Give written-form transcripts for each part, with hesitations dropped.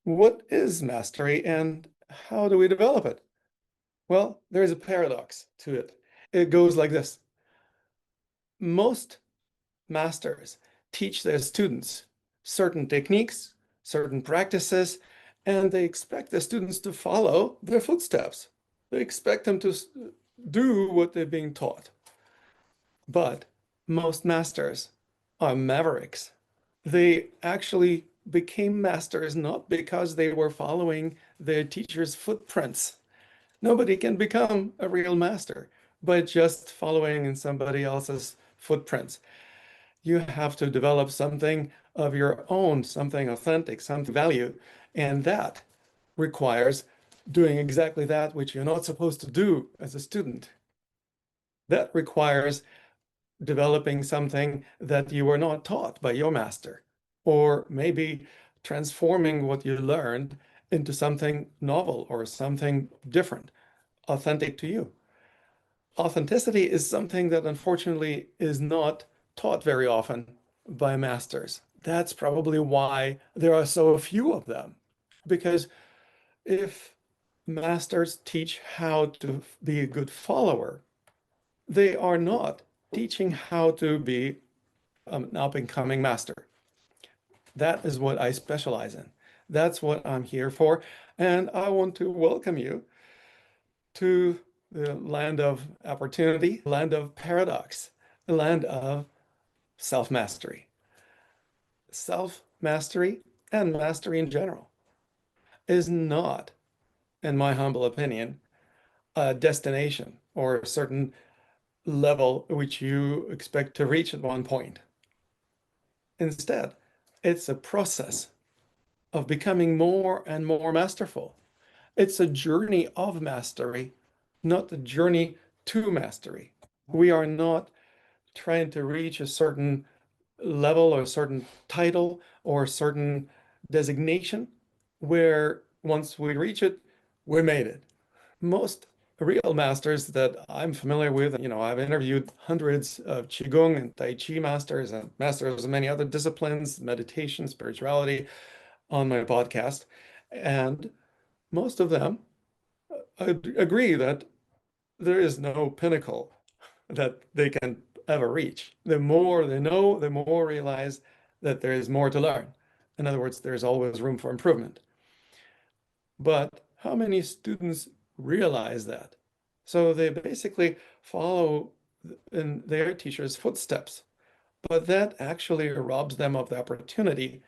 What is mastery and how do we develop it? Well, there's a paradox to it. It goes like this. Most masters teach their students certain techniques, certain practices, and they expect the students to follow their footsteps. They expect them to do what they're being taught. But most masters are mavericks. They actually became masters not because they were following their teacher's footprints. Nobody can become a real master by just following in somebody else's footprints. You have to develop something of your own, something authentic, something value, and that requires doing exactly that which you're not supposed to do as a student. That requires developing something that you were not taught by your master, or maybe transforming what you learned into something novel or something different, authentic to you. Authenticity is something that unfortunately is not taught very often by masters. That's probably why there are so few of them. Because if masters teach how to be a good follower, they are not teaching how to be an up-and-coming master. That is what I specialize in. That's what I'm here for. And I want to welcome you to the land of opportunity, land of paradox, the land of self-mastery. Self-mastery and mastery in general is not, in my humble opinion, a destination or a certain level which you expect to reach at one point. Instead, it's a process of becoming more and more masterful. It's a journey of mastery, not a journey to mastery. We are not trying to reach a certain level or a certain title or a certain designation where once we reach it, we made it. Most real masters that I'm familiar with, I've interviewed hundreds of Qigong and Tai Chi masters and masters of many other disciplines, meditation, spirituality on my podcast. And most of them agree that there is no pinnacle that they can ever reach. The more they know, the more realize that there is more to learn. In other words, there's always room for improvement. But how many students realize that? So they basically follow in their teacher's footsteps, but that actually robs them of the opportunity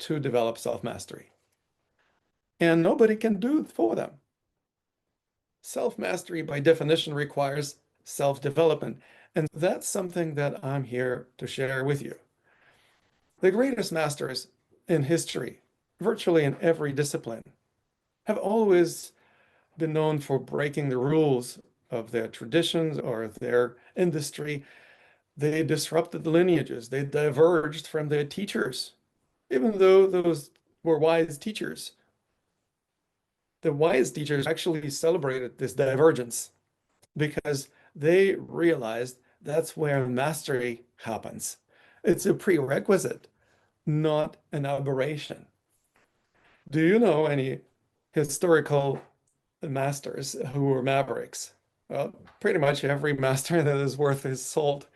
to develop self-mastery. And nobody can do it for them. Self-mastery, by definition, requires self-development. And that's something that I'm here to share with you. The greatest masters in history, virtually in every discipline, have always been known for breaking the rules of their traditions or their industry. They disrupted the lineages. They diverged from their teachers, even though those were wise teachers. The wise teachers actually celebrated this divergence because they realized that's where mastery happens. It's a prerequisite, not an aberration. Do you know any historical masters who were mavericks? Well, pretty much every master that is worth his salt,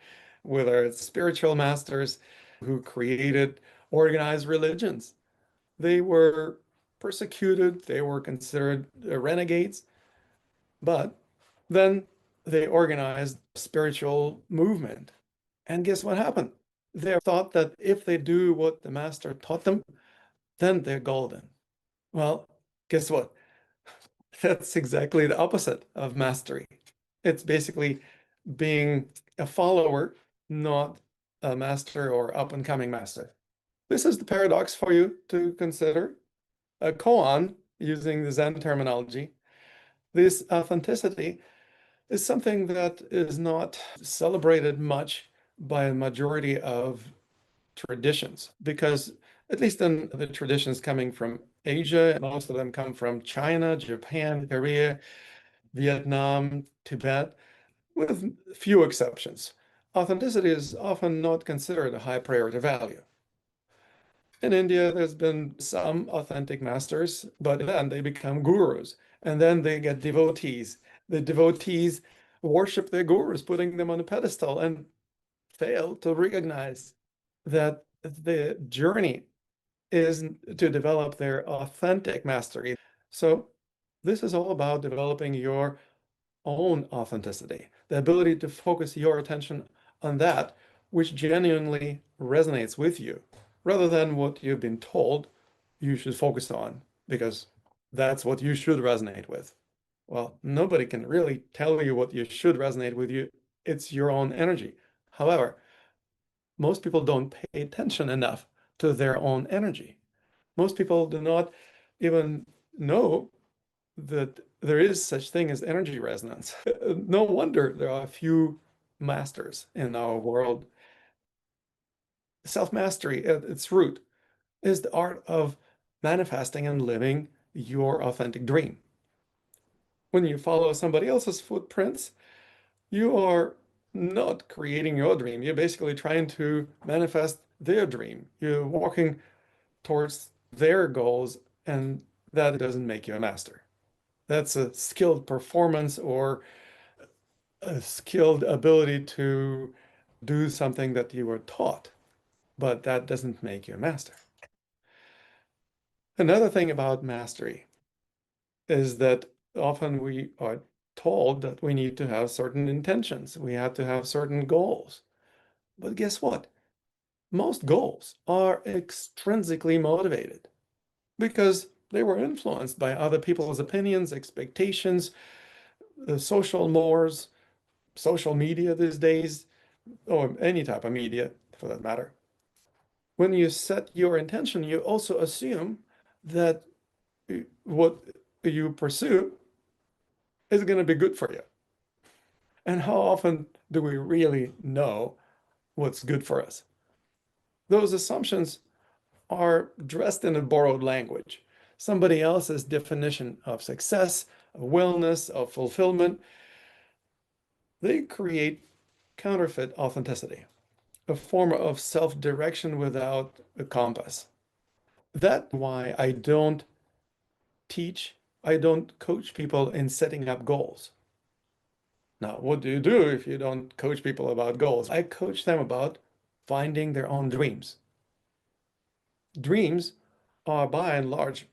whether it's spiritual masters who created organized religions. They were persecuted, they were considered renegades, but then they organized a spiritual movement. And guess what happened? They thought that if they do what the master taught them, then they're golden. Well, guess what? That's exactly the opposite of mastery. It's basically being a follower, not a master or up and coming master. This is the paradox for you to consider. A koan, using the Zen terminology, this authenticity is something that is not celebrated much by a majority of traditions because at least in the traditions coming from Asia, most of them come from China, Japan, Korea, Vietnam, Tibet, with few exceptions. Authenticity is often not considered a high priority value. In India, there's been some authentic masters, but then they become gurus and then they get devotees. The devotees worship their gurus, putting them on a pedestal and fail to recognize that the journey is to develop their authentic mastery. So, this is all about developing your own authenticity, the ability to focus your attention on that which genuinely resonates with you, rather than what you've been told you should focus on, because that's what you should resonate with. Well, nobody can really tell you what you should resonate with you. It's your own energy. However, most people don't pay attention enough to their own energy. Most people do not even know that there is such thing as energy resonance. No wonder there are a few masters in our world. Self-mastery at its root is the art of manifesting and living your authentic dream. When you follow somebody else's footprints, you are not creating your dream. You're basically trying to manifest their dream. You're walking towards their goals, and that doesn't make you a master. That's a skilled performance or a skilled ability to do something that you were taught, but that doesn't make you a master. Another thing about mastery is that often we are told that we need to have certain intentions, we have to have certain goals. But guess what? Most goals are extrinsically motivated because they were influenced by other people's opinions, expectations, the social mores, social media these days, or any type of media for that matter. When you set your intention, you also assume that what you pursue is going to be good for you. And how often do we really know what's good for us? Those assumptions are dressed in a borrowed language, somebody else's definition of success, of wellness, of fulfillment. They create counterfeit authenticity, a form of self-direction without a compass. That's why I don't coach people in setting up goals. Now, what do you do if you don't coach people about goals? I coach them about finding their own dreams. Dreams are by and large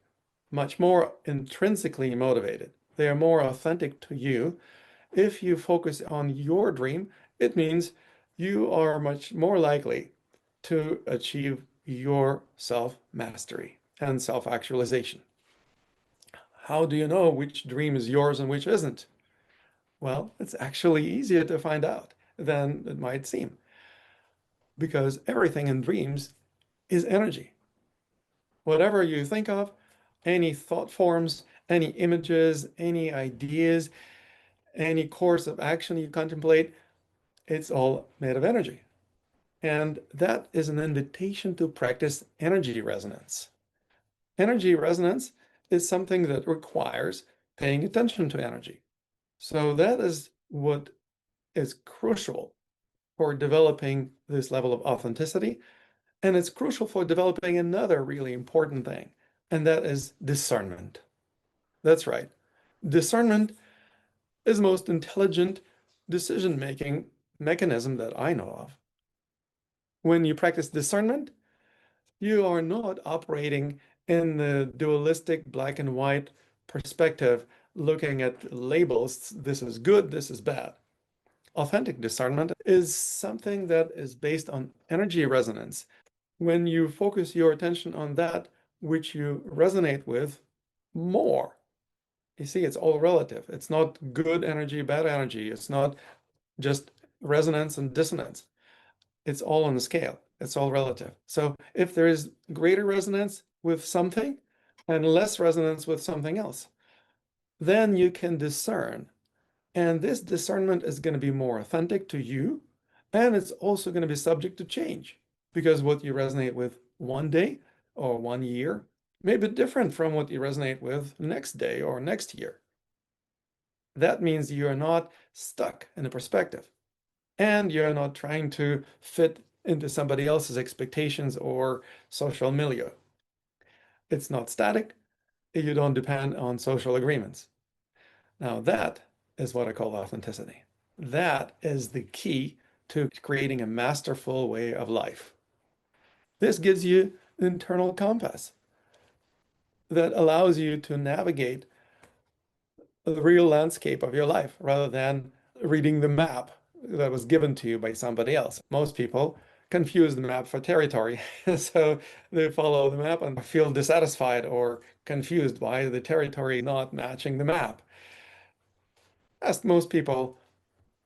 much more intrinsically motivated. They are more authentic to you. If you focus on your dream, it means you are much more likely to achieve your self-mastery and self-actualization. How do you know which dream is yours and which isn't? Well, it's actually easier to find out than it might seem because everything in dreams is energy. Whatever you think of, any thought forms, any images, any ideas, any course of action you contemplate, it's all made of energy. And that is an invitation to practice energy resonance. Energy resonance is something that requires paying attention to energy. So that is what is crucial for developing this level of authenticity. And it's crucial for developing another really important thing, and that is discernment. That's right. Discernment is the most intelligent decision-making mechanism that I know of. When you practice discernment, you are not operating in the dualistic black and white perspective, looking at labels. This is good, this is bad. Authentic discernment is something that is based on energy resonance. When you focus your attention on that which you resonate with more, you see, it's all relative. It's not good energy, bad energy. It's not just resonance and dissonance. It's all on the scale. It's all relative. So if there is greater resonance with something and less resonance with something else, then you can discern. And this discernment is going to be more authentic to you. And it's also going to be subject to change because what you resonate with one day or one year may be different from what you resonate with next day or next year. That means you are not stuck in a perspective and you're not trying to fit into somebody else's expectations or social milieu. It's not static. You don't depend on social agreements. Now, that is what I call authenticity. That is the key to creating a masterful way of life. This gives you an internal compass that allows you to navigate the real landscape of your life rather than reading the map that was given to you by somebody else. Most people confuse the map for territory. So they follow the map and feel dissatisfied or confused why the territory is not matching the map. Ask most people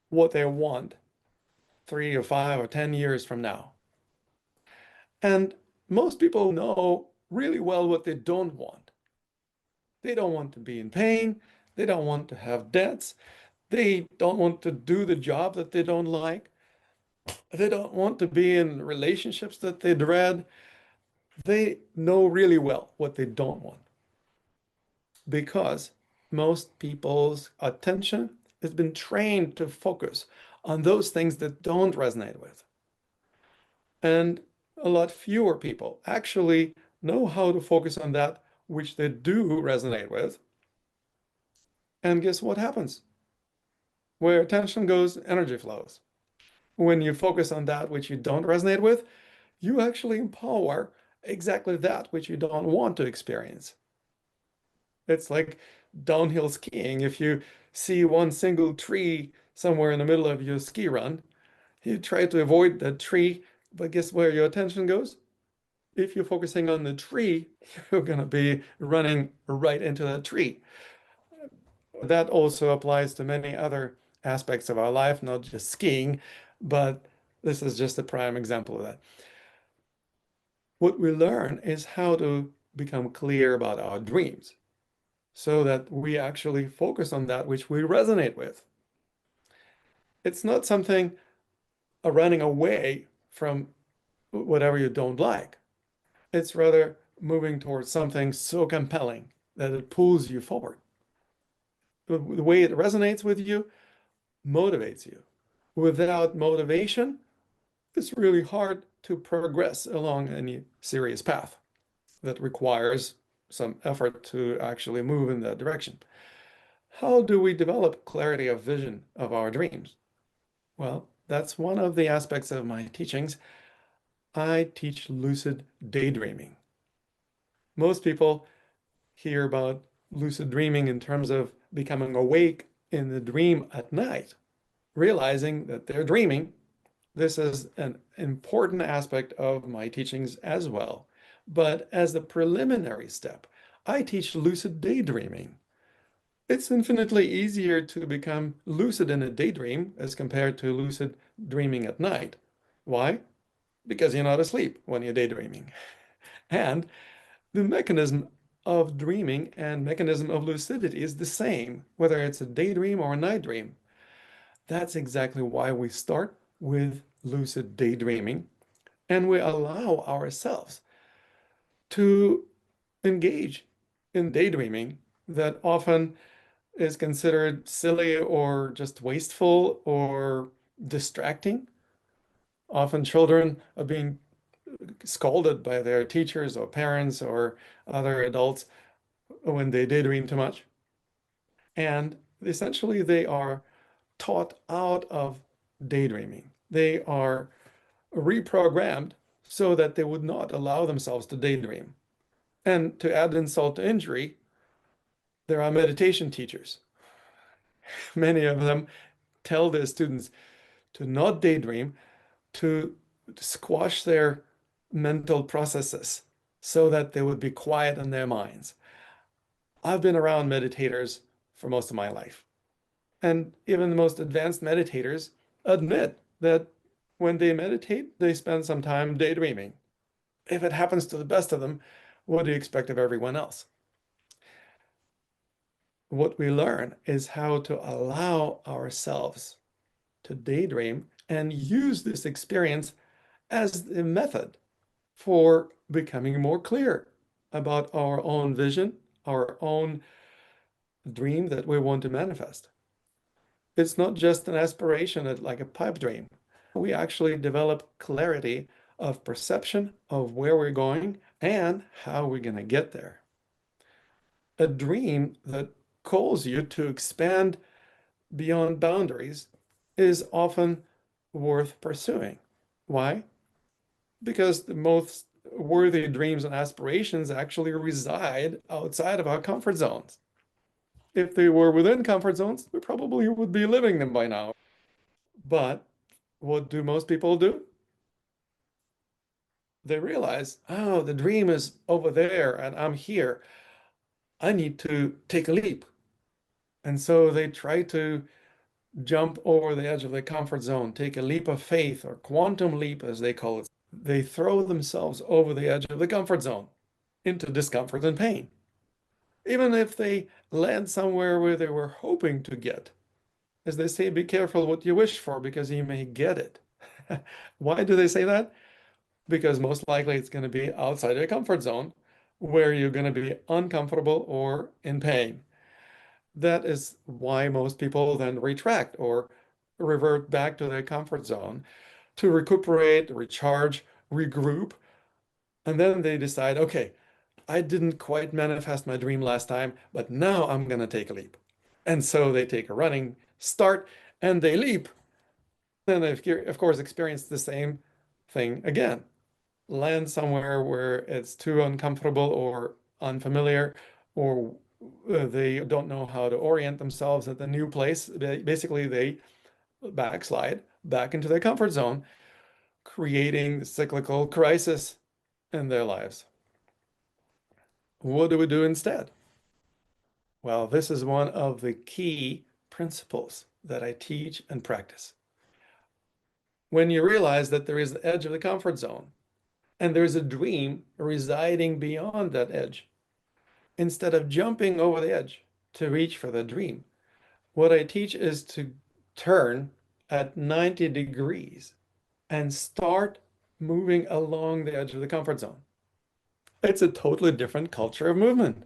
what they want 3 or 5 or 10 years from now. And most people know really well what they don't want. They don't want to be in pain. They don't want to have debts. They don't want to do the job that they don't like. They don't want to be in relationships that they dread. They know really well what they don't want because most people's attention has been trained to focus on those things that don't resonate with. And a lot fewer people actually know how to focus on that which they do resonate with. And guess what happens? Where attention goes, energy flows. When you focus on that which you don't resonate with, you actually empower exactly that which you don't want to experience. It's like downhill skiing. If you see one single tree somewhere in the middle of your ski run, you try to avoid that tree, but guess where your attention goes? If you're focusing on the tree, you're going to be running right into that tree. That also applies to many other aspects of our life, not just skiing, but this is just a prime example of that. What we learn is how to become clear about our dreams so that we actually focus on that which we resonate with. It's not something running away from whatever you don't like. It's rather moving towards something so compelling that it pulls you forward. The way it resonates with you motivates you. Without motivation, it's really hard to progress along any serious path that requires some effort to actually move in that direction. How do we develop clarity of vision of our dreams? Well, that's one of the aspects of my teachings. I teach lucid daydreaming. Most people hear about lucid dreaming in terms of becoming awake in the dream at night, realizing that they're dreaming. This is an important aspect of my teachings as well. But as a preliminary step, I teach lucid daydreaming. It's infinitely easier to become lucid in a daydream as compared to lucid dreaming at night. Why? Because you're not asleep when you're daydreaming. And the mechanism of dreaming and mechanism of lucidity is the same, whether it's a daydream or a night dream. That's exactly why we start with lucid daydreaming and we allow ourselves to engage in daydreaming that often is considered silly or just wasteful or distracting. Often children are being scolded by their teachers or parents or other adults when they daydream too much. And essentially, they are taught out of daydreaming. They are reprogrammed so that they would not allow themselves to daydream. And to add insult to injury, there are meditation teachers. Many of them tell their students to not daydream, to squash their mental processes so that they would be quiet in their minds. I've been around meditators for most of my life. And even the most advanced meditators admit that when they meditate, they spend some time daydreaming. If it happens to the best of them, what do you expect of everyone else? What we learn is how to allow ourselves to daydream and use this experience as the method for becoming more clear about our own vision, our own dream that we want to manifest. It's not just an aspiration like a pipe dream. We actually develop clarity of perception of where we're going and how we're going to get there. A dream that calls you to expand beyond boundaries is often worth pursuing. Why? Because the most worthy dreams and aspirations actually reside outside of our comfort zones. If they were within comfort zones, we probably would be living them by now. But what do most people do? They realize, oh, the dream is over there and I'm here. I need to take a leap. And so they try to jump over the edge of their comfort zone, take a leap of faith or quantum leap, as they call it. They throw themselves over the edge of the comfort zone into discomfort and pain. Even if they land somewhere where they were hoping to get. As they say, be careful what you wish for because you may get it. Why do they say that? Because most likely it's going to be outside your comfort zone where you're going to be uncomfortable or in pain. That is why most people then retract or revert back to their comfort zone to recuperate, recharge, regroup, and then they decide, okay, I didn't quite manifest my dream last time, but now I'm going to take a leap. And so they take a running start and they leap. Then they, of course, experience the same thing again. Land somewhere where it's too uncomfortable or unfamiliar, or they don't know how to orient themselves at the new place. Basically, they backslide back into their comfort zone, creating cyclical crisis in their lives. What do we do instead? Well, this is one of the key principles that I teach and practice. When you realize that there is the edge of the comfort zone and there's a dream residing beyond that edge, instead of jumping over the edge to reach for the dream, what I teach is to turn at 90 degrees and start moving along the edge of the comfort zone. It's a totally different culture of movement.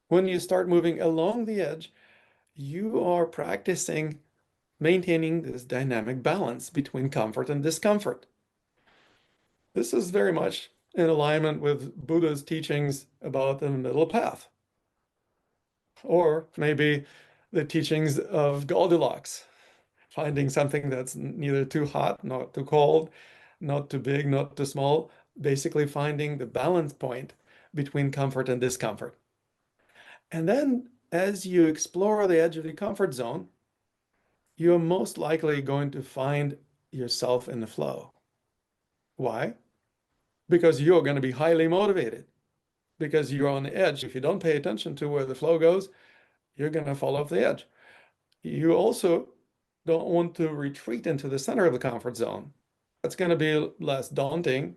When you start moving along the edge, you are practicing maintaining this dynamic balance between comfort and discomfort. This is very much in alignment with Buddha's teachings about the middle path, or maybe the teachings of Goldilocks, finding something that's neither too hot, not too cold, not too big, not too small, basically finding the balance point between comfort and discomfort. And then as you explore the edge of the comfort zone, you're most likely going to find yourself in the flow. Why? Because you're going to be highly motivated, because you're on the edge. If you don't pay attention to where the flow goes, you're going to fall off the edge. You also don't want to retreat into the center of the comfort zone. It's going to be less daunting,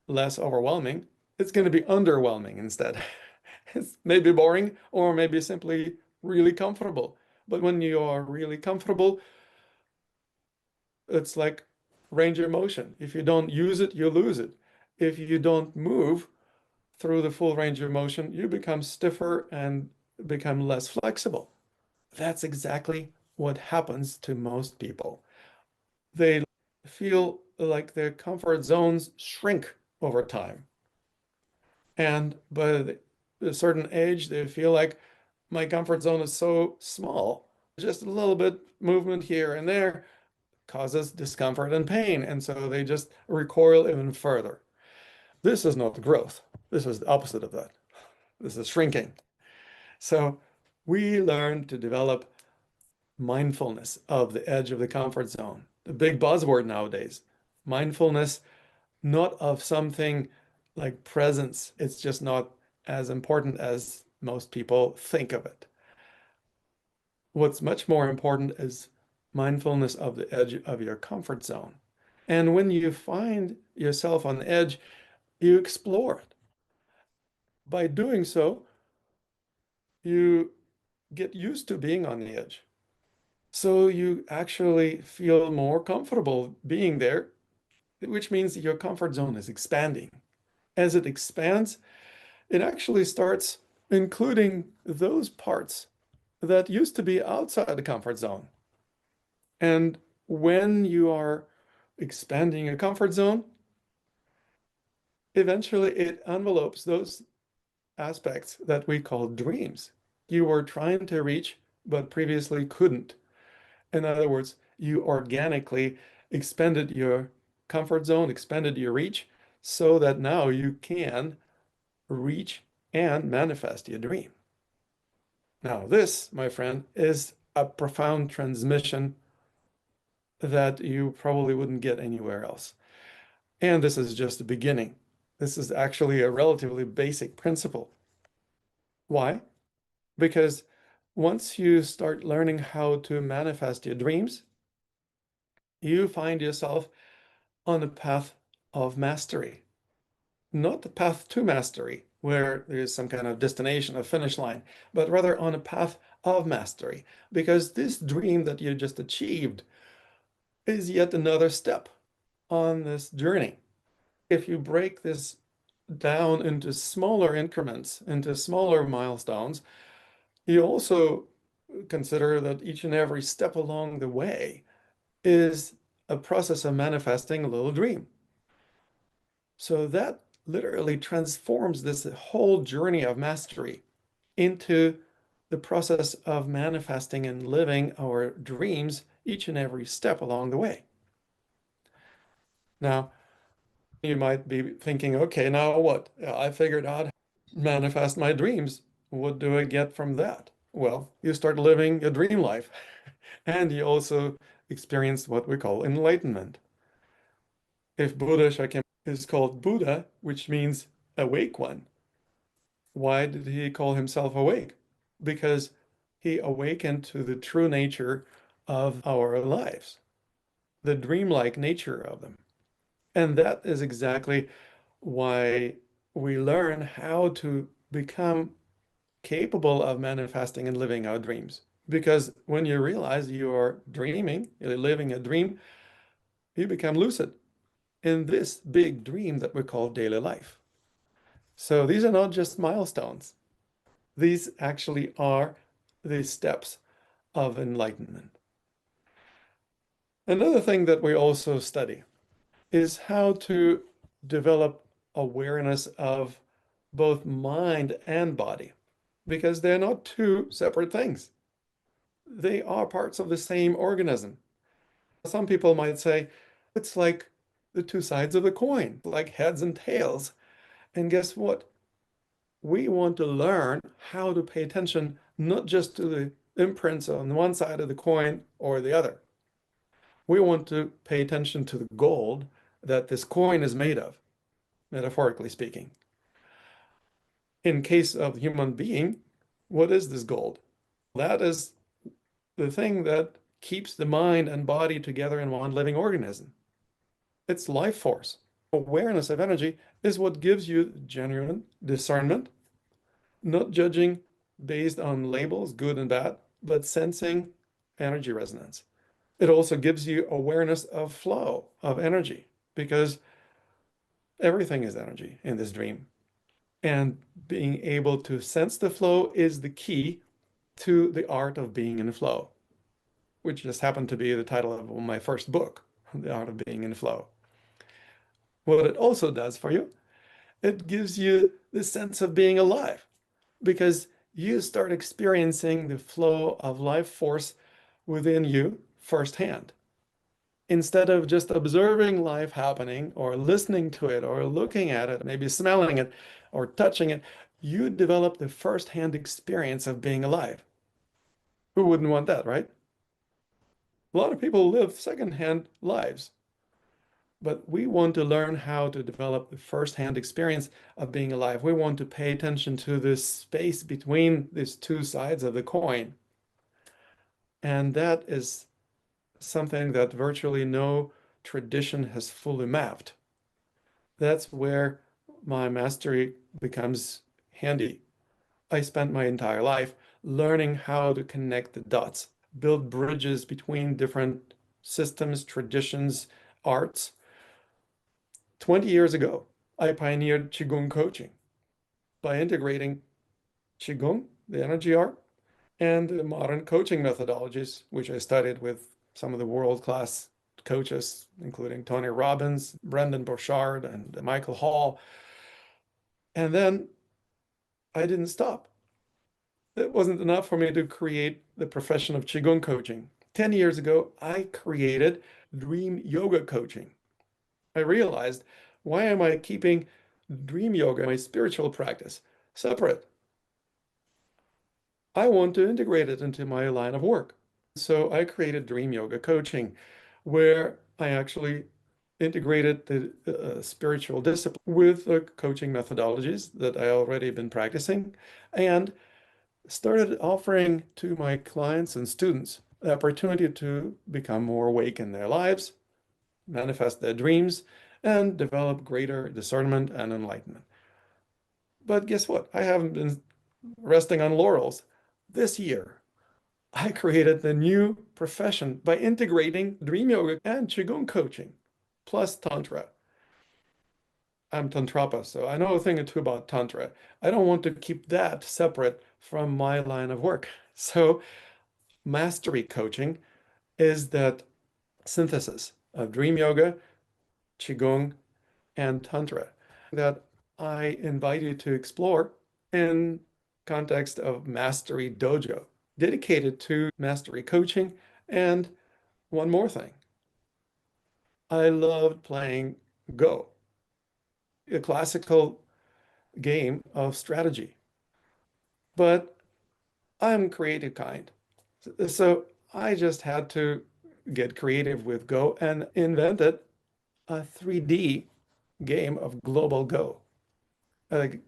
less overwhelming. It's going to be underwhelming instead. It's maybe boring or maybe simply really comfortable. But when you are really comfortable, it's like range of motion. If you don't use it, you lose it. If you don't move through the full range of motion, you become stiffer and become less flexible. That's exactly what happens to most people. They feel like their comfort zones shrink over time. And by a certain age, they feel like my comfort zone is so small. Just a little bit movement here and there causes discomfort and pain. And so they just recoil even further. This is not growth. This is the opposite of that. This is shrinking. So we learn to develop mindfulness of the edge of the comfort zone. The big buzzword nowadays. Mindfulness, not of something like presence. It's just not as important as most people think of it. What's much more important is mindfulness of the edge of your comfort zone. And when you find yourself on the edge, you explore it. By doing so, you get used to being on the edge. So you actually feel more comfortable being there, which means your comfort zone is expanding. As it expands, it actually starts including those parts that used to be outside the comfort zone. And when you are expanding a comfort zone, eventually it envelopes those aspects that we call dreams. You were trying to reach, but previously couldn't. In other words, you organically expanded your comfort zone, expanded your reach, so that now you can reach and manifest your dream. Now, this, my friend, is a profound transmission that you probably wouldn't get anywhere else. And this is just the beginning. This is actually a relatively basic principle. Why? Because once you start learning how to manifest your dreams, you find yourself on a path of mastery, not the path to mastery, where there's some kind of destination, a finish line, but rather on a path of mastery, because this dream that you just achieved is yet another step on this journey. If you break this down into smaller increments, into smaller milestones, you also consider that each and every step along the way is a process of manifesting a little dream. So that literally transforms this whole journey of mastery into the process of manifesting and living our dreams each and every step along the way. Now, you might be thinking, okay, now what? I figured out how to manifest my dreams. What do I get from that? Well, you start living a dream life, and you also experience what we call enlightenment. If Buddha Shakyamuni is called Buddha, which means awake one, why did he call himself awake? Because he awakened to the true nature of our lives, the dreamlike nature of them. And that is exactly why we learn how to become capable of manifesting and living our dreams. Because when you realize you are dreaming, you're living a dream, you become lucid in this big dream that we call daily life. So these are not just milestones. These actually are the steps of enlightenment. Another thing that we also study is how to develop awareness of both mind and body, because they're not two separate things. They are parts of the same organism. Some people might say it's like the two sides of the coin, like heads and tails. And guess what? We want to learn how to pay attention not just to the imprints on one side of the coin or the other. We want to pay attention to the gold that this coin is made of, metaphorically speaking. In case of the human being, what is this gold? That is the thing that keeps the mind and body together in one living organism. It's life force. Awareness of energy is what gives you genuine discernment, not judging based on labels, good and bad, but sensing energy resonance. It also gives you awareness of flow, of energy, because everything is energy in this dream. And being able to sense the flow is the key to the art of being in flow, which just happened to be the title of my first book, The Art of Being in Flow. What it also does for you, it gives you the sense of being alive, because you start experiencing the flow of life force within you firsthand. Instead of just observing life happening or listening to it or looking at it, maybe smelling it or touching it, you develop the firsthand experience of being alive. Who wouldn't want that, right? A lot of people live secondhand lives, but we want to learn how to develop the firsthand experience of being alive. We want to pay attention to this space between these two sides of the coin. And that is something that virtually no tradition has fully mapped. That's where my mastery becomes handy. I spent my entire life learning how to connect the dots, build bridges between different systems, traditions, arts. 20 years ago, I pioneered Qigong coaching by integrating Qigong, the energy art, and the modern coaching methodologies, which I studied with some of the world-class coaches, including Tony Robbins, Brendan Burchard, and Michael Hall. And then I didn't stop. It wasn't enough for me to create the profession of Qigong coaching. 10 years ago, I created dream yoga coaching. I realized, why am I keeping dream yoga, my spiritual practice, separate? I want to integrate it into my line of work. So I created dream yoga coaching, where I actually integrated the spiritual discipline with the coaching methodologies that I already been practicing, and started offering to my clients and students the opportunity to become more awake in their lives, manifest their dreams, and develop greater discernment and enlightenment. But guess what? I haven't been resting on laurels. This year, I created the new profession by integrating dream yoga and Qigong coaching, plus Tantra. I'm Tantrapa, so I know a thing or two about Tantra. I don't want to keep that separate from my line of work. So mastery coaching is that synthesis of dream yoga, Qigong, and Tantra that I invite you to explore in context of Mastery Dojo, dedicated to mastery coaching. And one more thing, I loved playing Go, a classical game of strategy, but I'm creative kind. So I just had to get creative with Go and invented a 3D game of global Go, a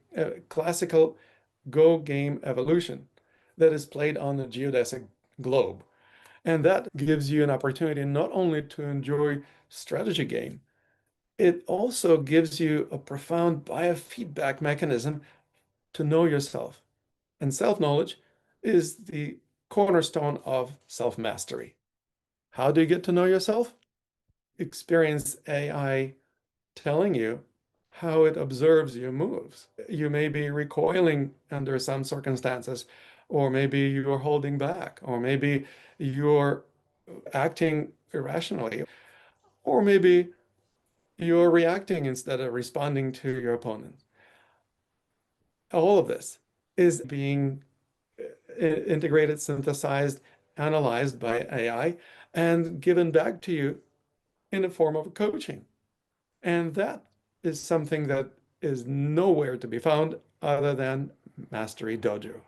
classical Go game evolution that is played on a geodesic globe. And that gives you an opportunity not only to enjoy strategy game, it also gives you a profound biofeedback mechanism to know yourself. And self-knowledge is the cornerstone of self-mastery. How do you get to know yourself? Experience AI telling you how it observes your moves. You may be recoiling under some circumstances, or maybe you're holding back, or maybe you're acting irrationally, or maybe you're reacting instead of responding to your opponent. All of this is being integrated, synthesized, analyzed by AI, and given back to you in the form of coaching. And that is something that is nowhere to be found other than Mastery Dojo.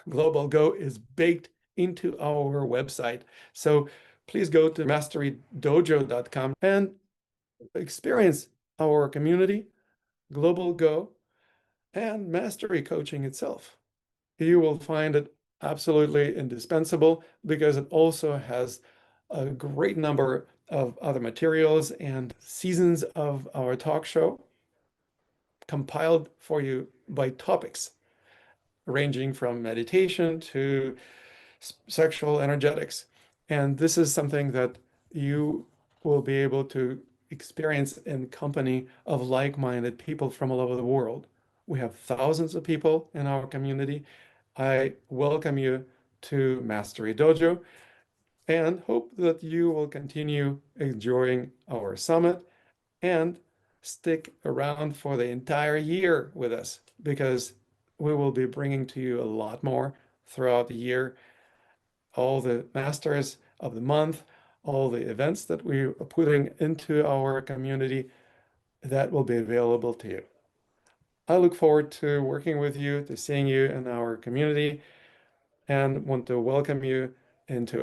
Global Go is baked into our website. So please go to masterydojo.com and experience our community, Global Go, and mastery coaching itself. You will find it absolutely indispensable because it also has a great number of other materials and seasons of our talk show compiled for you by topics, ranging from meditation to sexual energetics. And this is something that you will be able to experience in company of like-minded people from all over the world. We have thousands of people in our community. I welcome you to Mastery Dojo and hope that you will continue enjoying our summit and stick around for the entire year with us, because we will be bringing to you a lot more throughout the year. All the masters of the month, all the events that we are putting into our community, that will be available to you. I look forward to working with you, to seeing you in our community, and want to welcome you into it.